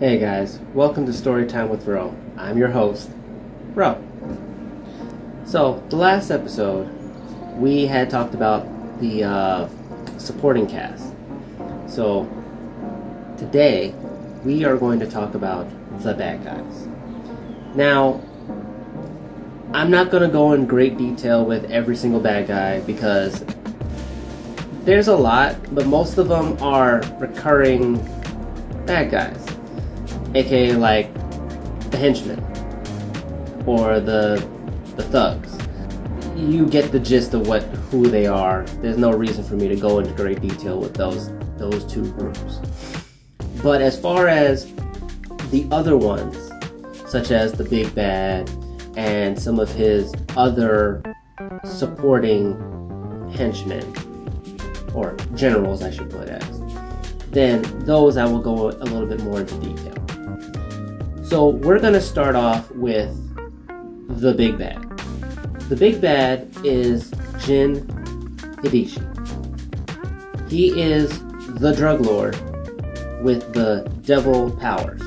Hey guys, welcome to Storytime with Ro. I'm your host, Ro. So, the last episode, we had talked about the supporting cast. So, today, we are going to talk about the bad guys. Now, I'm not going to go in great detail with every single bad guy because there's a lot, but most of them are recurring bad guys. AKA like the henchmen or the thugs. You get the gist of who they are. There's no reason for me to go into great detail with those two groups. But as far as the other ones, such as the Big Bad and some of his other supporting henchmen, or generals I should put as, then those I will go a little bit more into detail. So we're going to start off with the Big Bad. The Big Bad is Jin Hideshi. He is the drug lord with the devil powers.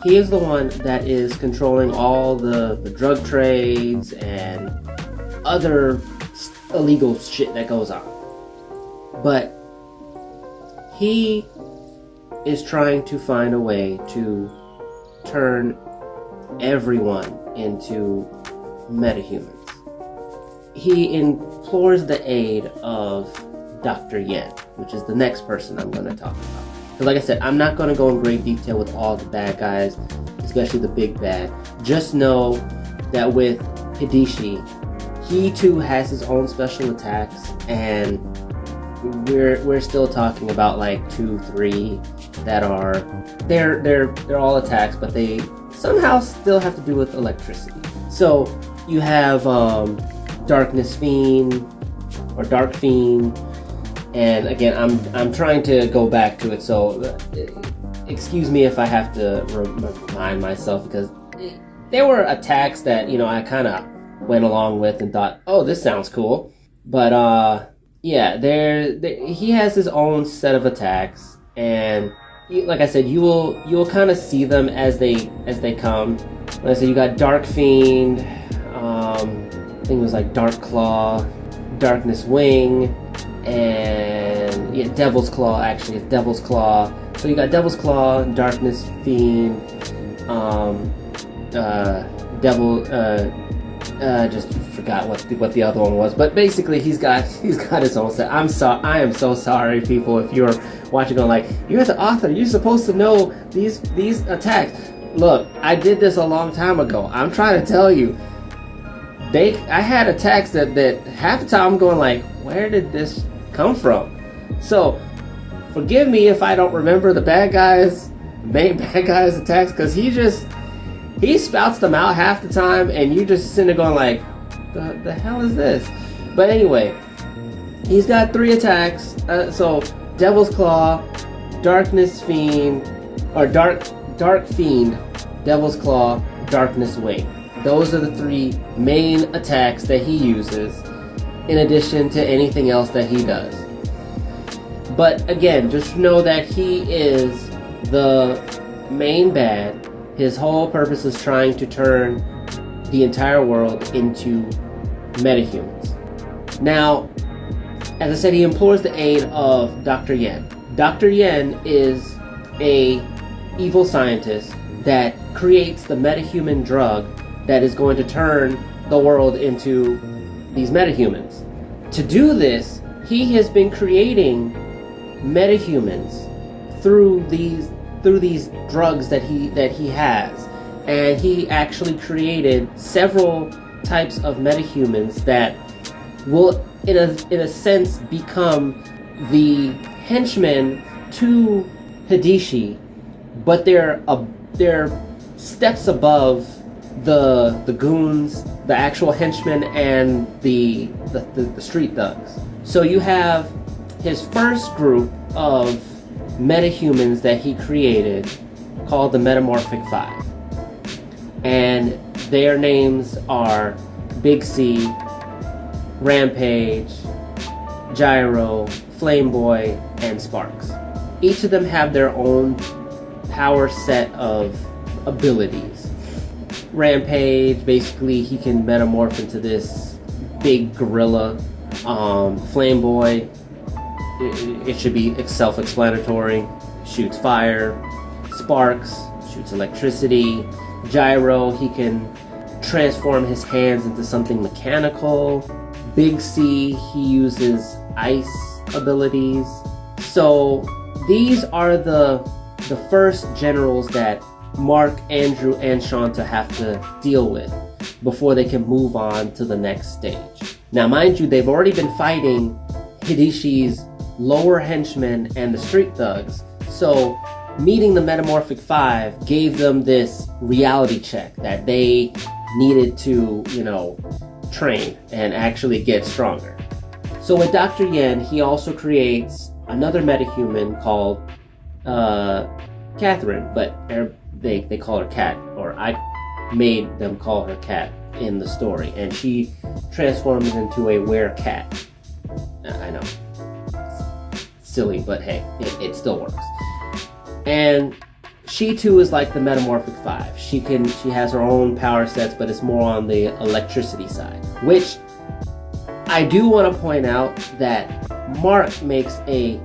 He is the one that is controlling all the drug trades and other illegal shit that goes on. But he is trying to find a way to turn everyone into metahumans. He implores the aid of Dr. Yen, which is the next person I'm going to talk about. Because like I said, I'm not going to go in great detail with all the bad guys, especially the Big Bad. Just know that with Hideshi, he too has his own special attacks, and we're still talking about like 2, 3 that are they're all attacks, but they somehow still have to do with electricity. So you have Darkness Fiend or Dark Fiend, and again I'm trying to go back to it, so excuse me if I have to remind myself, because there were attacks that I kind of went along with and thought, oh, this sounds cool, but yeah, he has his own set of attacks, and like I said, you will kind of see them as they come. Like I said, you got Dark Fiend, I think it was like Dark Claw, Darkness Wing, and yeah, Devil's Claw. Actually, it's Devil's Claw. So you got Devil's Claw, Darkness Fiend, Devil. Just forgot what the other one was, but basically he's got his own set. I am so sorry, people, if you're watching on like, you're the author, you're supposed to know these attacks. Look, I did this a long time ago. I'm trying to tell you, I had attacks that half the time I'm going like, where did this come from? So forgive me if I don't remember the main bad guys attacks, because he spouts them out half the time, and you just sitting there going like, the hell is this? But anyway, he's got 3 attacks. So Devil's Claw, Darkness Fiend, or Dark Fiend, Devil's Claw, Darkness Wing. Those are the 3 main attacks that he uses, in addition to anything else that he does. But again, just know that he is the main bad. His whole purpose is trying to turn the entire world into metahumans. Now, as I said, he implores the aid of Dr. Yen. Dr. Yen is a evil scientist that creates the metahuman drug that is going to turn the world into these metahumans. To do this, he has been creating metahumans through these drugs that he has, and he actually created several types of metahumans that will in a sense become the henchmen to Hideshi, but they're steps above the goons, the actual henchmen, and the street thugs. So you have his first group of metahumans that he created, called the Metamorphic 5, and their names are Big C, Rampage, Gyro, Flameboy, and Sparks. Each of them have their own power set of abilities. Rampage, basically he can metamorph into this big gorilla. Flamboy, it should be self-explanatory, shoots fire. Sparks shoots electricity. Gyro, he can transform his hands into something mechanical. Big C, he uses ice abilities. So these are the first generals that Mark, Andrew, and Shanta have to deal with before they can move on to the next stage. Now, mind you, they've already been fighting Hidishi's lower henchmen and the street thugs, so meeting the Metamorphic Five gave them this reality check that they needed to, train and actually get stronger. So with Dr. Yen, he also creates another metahuman called Catherine, but they call her Cat, or I made them call her Cat in the story, and she transforms into a werecat. I know, it's silly, but hey, it still works. And she too is like the Metamorphic Five. She has her own power sets, but it's more on the electricity side. Which I do want to point out that Mark makes a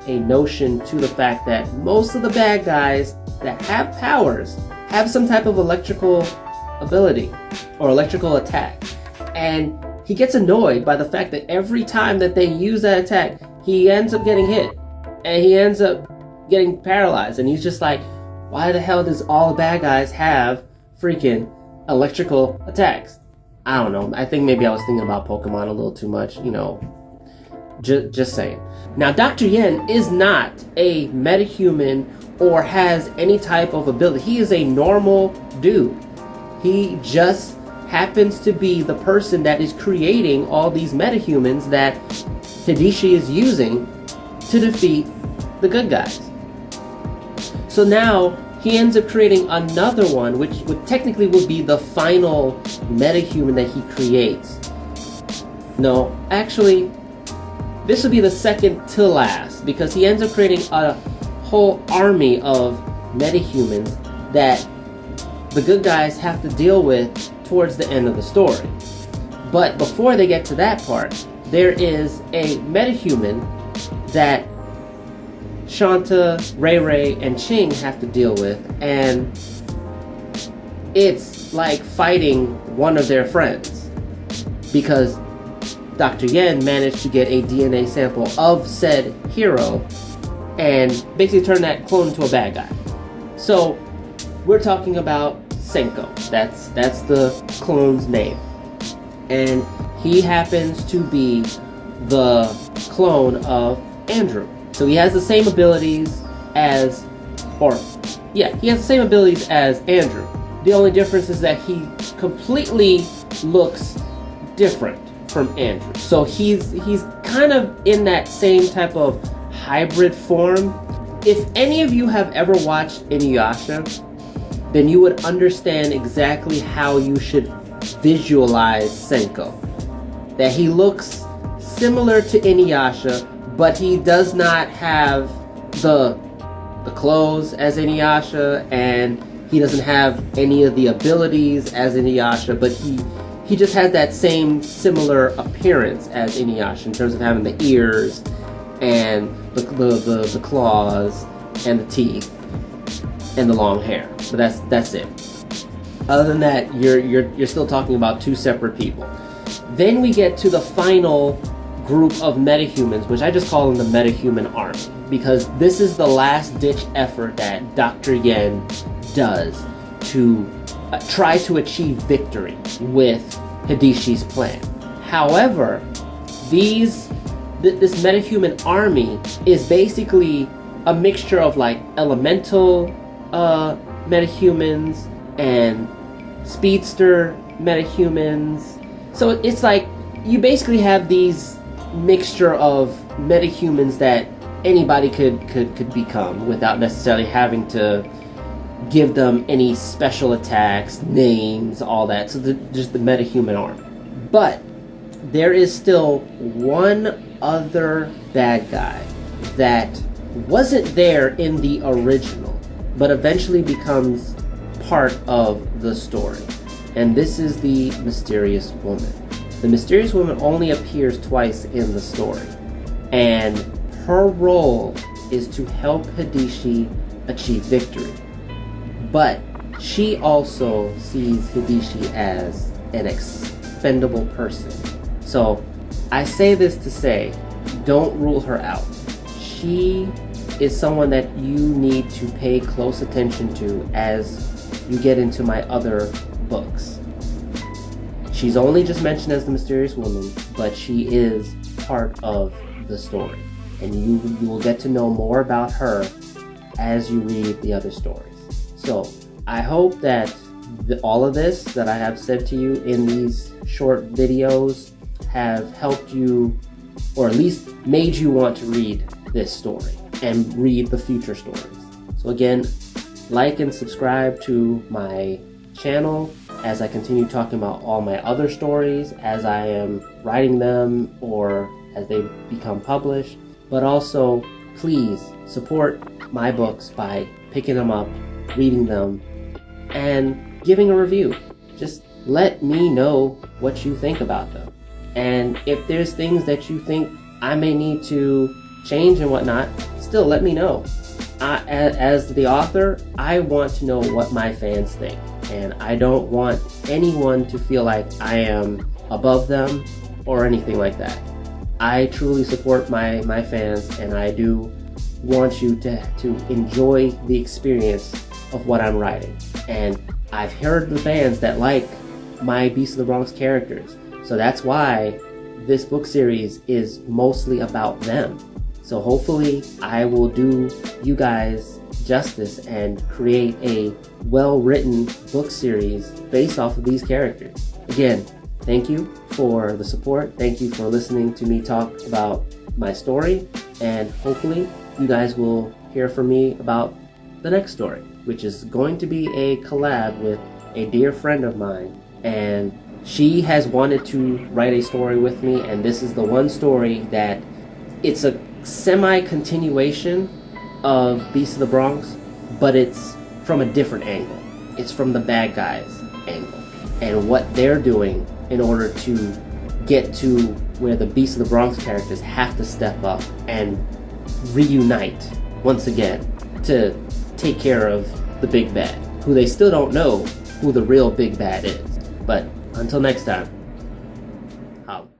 notion to the fact that most of the bad guys that have powers have some type of electrical ability or electrical attack. And he gets annoyed by the fact that every time that they use that attack, he ends up getting hit. And he ends up getting paralyzed. And he's just like, why the hell does all the bad guys have freaking electrical attacks? I don't know. I think maybe I was thinking about Pokemon a little too much, just saying. Now, Dr. Yen is not a metahuman or has any type of ability. He is a normal dude. He just happens to be the person that is creating all these metahumans that Hidishi is using to defeat the good guys. So now he ends up creating another one, which would technically would be the final metahuman that he creates. No, actually, this would be the second to last, because he ends up creating a whole army of metahumans that the good guys have to deal with towards the end of the story. But before they get to that part, there is a metahuman that Shanta, Ray Ray, and Ching have to deal with, and it's like fighting one of their friends, because Dr. Yen managed to get a DNA sample of said hero and basically turn that clone into a bad guy. So we're talking about Senko. That's the clone's name, and he happens to be the clone of Andrew. So he has the same abilities as, he has the same abilities as Andrew. The only difference is that he completely looks different from Andrew. So he's kind of in that same type of hybrid form. If any of you have ever watched Inuyasha, then you would understand exactly how you should visualize Senko. That he looks similar to Inuyasha, but he does not have the clothes as Inuyasha, and he doesn't have any of the abilities as Inuyasha, but he just has that same similar appearance as Inuyasha in terms of having the ears and the claws and the teeth and the long hair. But that's it. Other than that, you're still talking about two separate people. Then we get to the final group of metahumans, which I just call them the metahuman army, because this is the last ditch effort that Dr. Yen does to try to achieve victory with Hidishi's plan. However, this metahuman army is basically a mixture of like elemental metahumans and speedster metahumans. So it's like you basically have these mixture of metahumans that anybody could become without necessarily having to give them any special attacks, names, all that. So just the metahuman army. But there is still one other bad guy that wasn't there in the original, but eventually becomes part of the story. And this is the mysterious woman. The mysterious woman only appears twice in the story, and her role is to help Hideshi achieve victory. But she also sees Hideshi as an expendable person. So I say this to say, don't rule her out. She is someone that you need to pay close attention to as you get into my other books. She's only just mentioned as the mysterious woman, but she is part of the story. And you will get to know more about her as you read the other stories. So I hope that all of this that I have said to you in these short videos have helped you, or at least made you want to read this story and read the future stories. So again, like and subscribe to my channel as I continue talking about all my other stories as I am writing them or as they become published. But also, please support my books by picking them up, reading them, and giving a review. Just let me know what you think about them. And if there's things that you think I may need to change and whatnot, still let me know. As the author, I want to know what my fans think. And I don't want anyone to feel like I am above them or anything like that. I truly support my fans, and I do want you to enjoy the experience of what I'm writing. And I've heard the fans that like my Beast of the Bronx characters. So that's why this book series is mostly about them. So hopefully I will do you guys justice and create a well-written book series based off of these characters. Again, thank you for the support. Thank you for listening to me talk about my story. And hopefully you guys will hear from me about the next story, which is going to be a collab with a dear friend of mine. And she has wanted to write a story with me, and this is the one story that it's a semi-continuation of Beast of the Bronx, but it's from a different angle. It's from the bad guys' angle and what they're doing in order to get to where the Beast of the Bronx characters have to step up and reunite once again to take care of the big bad, who they still don't know who the real big bad is. But until next time, holla.